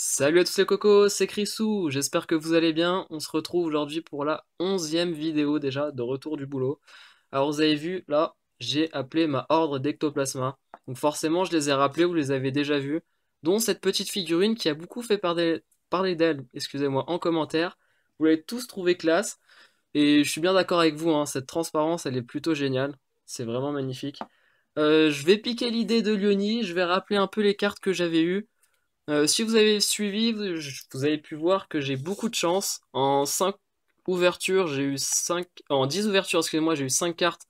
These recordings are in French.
Salut à tous les cocos, c'est Chrisou, j'espère que vous allez bien. On se retrouve aujourd'hui pour la 11e vidéo déjà de retour du boulot. Alors vous avez vu, là, j'ai appelé ma horde d'ectoplasma. Donc forcément, je les ai rappelés, vous les avez déjà vus. Dont cette petite figurine qui a beaucoup fait parler d'elle, excusez-moi, en commentaire. Vous l'avez tous trouvé classe. Et je suis bien d'accord avec vous, hein, cette transparence, elle est plutôt géniale. C'est vraiment magnifique. Je vais piquer l'idée de Lyoni, je vais rappeler un peu les cartes que j'avais eues. Si vous avez suivi, vous avez pu voir que j'ai beaucoup de chance. En 5 ouvertures, j'ai eu 5, en 10 ouvertures, excusez-moi, j'ai eu 5 cartes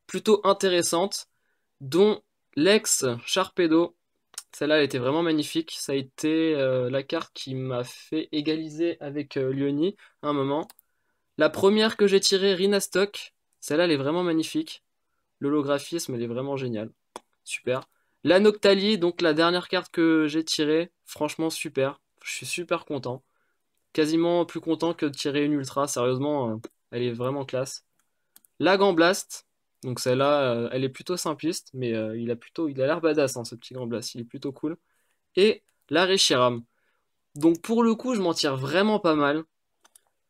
plutôt intéressantes, dont l'ex Sharpedo. Celle-là, elle était vraiment magnifique. Ça a été la carte qui m'a fait égaliser avec Lyoni à un moment. La première que j'ai tirée, Rhinastock. Celle-là, elle est vraiment magnifique. L'holographisme, elle est vraiment géniale. Super. La Noctalie, donc la dernière carte que j'ai tirée, franchement super. Je suis super content. Quasiment plus content que de tirer une Ultra, sérieusement, elle est vraiment classe. La Gamblast, donc celle-là, elle est plutôt simpliste, mais il a l'air badass, hein, ce petit Gamblast, il est plutôt cool. Et la Reshiram. Donc pour le coup, je m'en tire vraiment pas mal.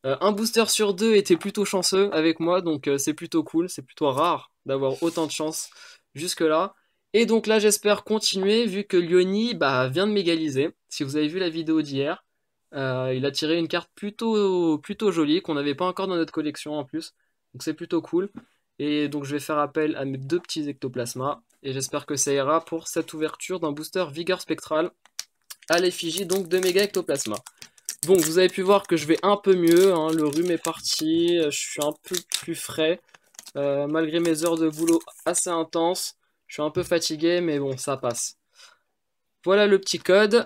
Un booster sur deux était plutôt chanceux avec moi, donc c'est plutôt cool, c'est plutôt rare d'avoir autant de chance jusque-là. Et donc là, j'espère continuer vu que Lyoni bah, vient de m'égaliser. Si vous avez vu la vidéo d'hier, il a tiré une carte plutôt jolie qu'on n'avait pas encore dans notre collection en plus. Donc c'est plutôt cool. Et donc je vais faire appel à mes deux petits ectoplasmas. Et j'espère que ça ira pour cette ouverture d'un booster Vigueur Spectral à l'effigie donc de méga ectoplasma. Bon, vous avez pu voir que je vais un peu mieux, hein, le rhume est parti, je suis un peu plus frais, malgré mes heures de boulot assez intenses, je suis un peu fatigué, mais bon, ça passe. Voilà le petit code.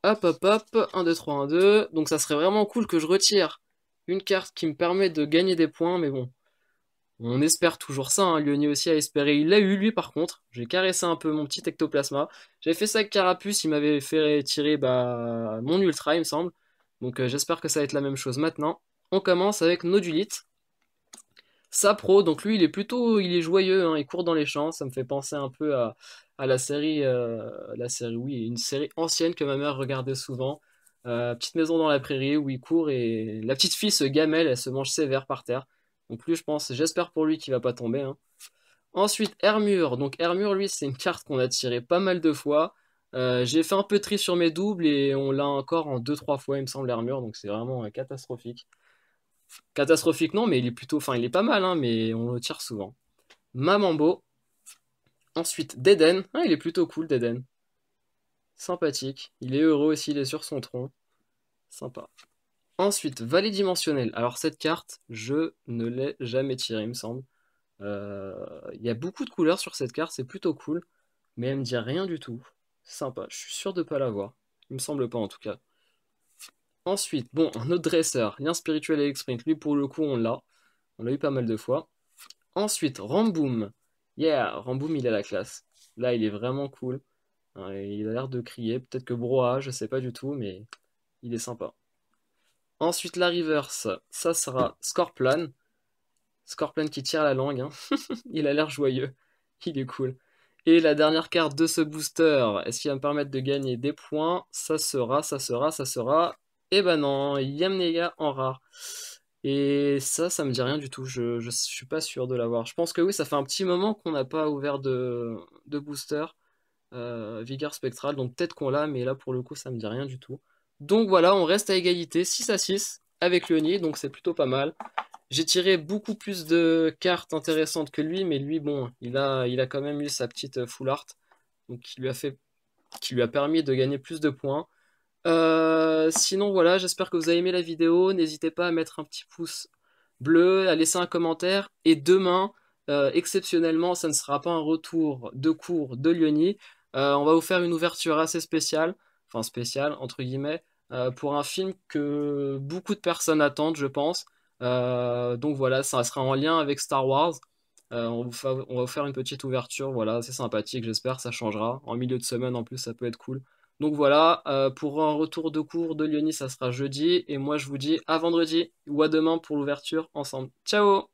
Hop, hop, hop, 1, 2, 3, 1, 2. Donc ça serait vraiment cool que je retire une carte qui me permet de gagner des points, mais bon, on espère toujours ça, hein. Lyonnais aussi a espéré. Il l'a eu, lui, par contre. J'ai caressé un peu mon petit ectoplasma. J'avais fait ça avec Carapuce, il m'avait fait tirer bah, mon Ultra, il me semble. Donc j'espère que ça va être la même chose maintenant. On commence avec Nodulite. Sapro, donc lui, il est joyeux, hein, il court dans les champs. Ça me fait penser un peu à la série, oui, une série ancienne que ma mère regardait souvent. Petite maison dans la prairie où il court et la petite fille se gamelle, elle se mange sévère par terre. Donc lui, j'espère pour lui qu'il va pas tomber, hein. Ensuite, Hermure. Donc Hermure, lui, c'est une carte qu'on a tirée pas mal de fois. J'ai fait un peu de tri sur mes doubles et on l'a encore en deux trois fois, il me semble, Hermure. Donc c'est vraiment catastrophique. Catastrophique, non, mais il est plutôt. Enfin, il est pas mal, hein, mais on le tire souvent. Mamambo. Ensuite, Deden. Ah, il est plutôt cool, Deden. Sympathique. Il est heureux aussi, il est sur son tronc. Sympa. Ensuite, Vallée dimensionnelle. Alors, cette carte, je ne l'ai jamais tirée, il me semble. Il y a beaucoup de couleurs sur cette carte, c'est plutôt cool, mais elle me dit rien du tout. C'est sympa, je suis sûr de pas l'avoir. Il me semble pas en tout cas. Ensuite, bon, un autre dresseur, lien spirituel et X-Sprint. Lui pour le coup on l'a. On l'a eu pas mal de fois. Ensuite, Ramboom. Yeah, Ramboom il a la classe. Là il est vraiment cool. Hein, il a l'air de crier. Peut-être que Broa, je sais pas du tout, mais il est sympa. Ensuite, la reverse, ça sera Scorplan. Scorpion qui tire la langue, hein. Il a l'air joyeux. Il est cool. Et la dernière carte de ce booster, est-ce qu'il va me permettre de gagner des points? Ça sera. Eh ben non, Yamnega en rare. Et ça me dit rien du tout. Je suis pas sûr de l'avoir. Je pense que oui, ça fait un petit moment qu'on n'a pas ouvert de booster. Vigueur spectral, donc peut-être qu'on l'a, mais là pour le coup, ça me dit rien du tout. Donc voilà, on reste à égalité, 6 à 6 avec Leonie, donc c'est plutôt pas mal. J'ai tiré beaucoup plus de cartes intéressantes que lui, mais lui, bon, il a quand même eu sa petite full art, donc qui lui a permis de gagner plus de points. Sinon, voilà, j'espère que vous avez aimé la vidéo. N'hésitez pas à mettre un petit pouce bleu, à laisser un commentaire. Et demain, exceptionnellement, ça ne sera pas un retour de cours de Lyoni. On va vous faire une ouverture assez spéciale, enfin spéciale, entre guillemets, pour un film que beaucoup de personnes attendent, je pense. Donc voilà, ça sera en lien avec Star Wars. On va vous faire une petite ouverture, voilà, c'est sympathique, j'espère, ça changera. En milieu de semaine, en plus, ça peut être cool. Donc voilà, pour un retour de cours de Lyoni, ça sera jeudi. Et moi, je vous dis à vendredi ou à demain pour l'ouverture ensemble. Ciao!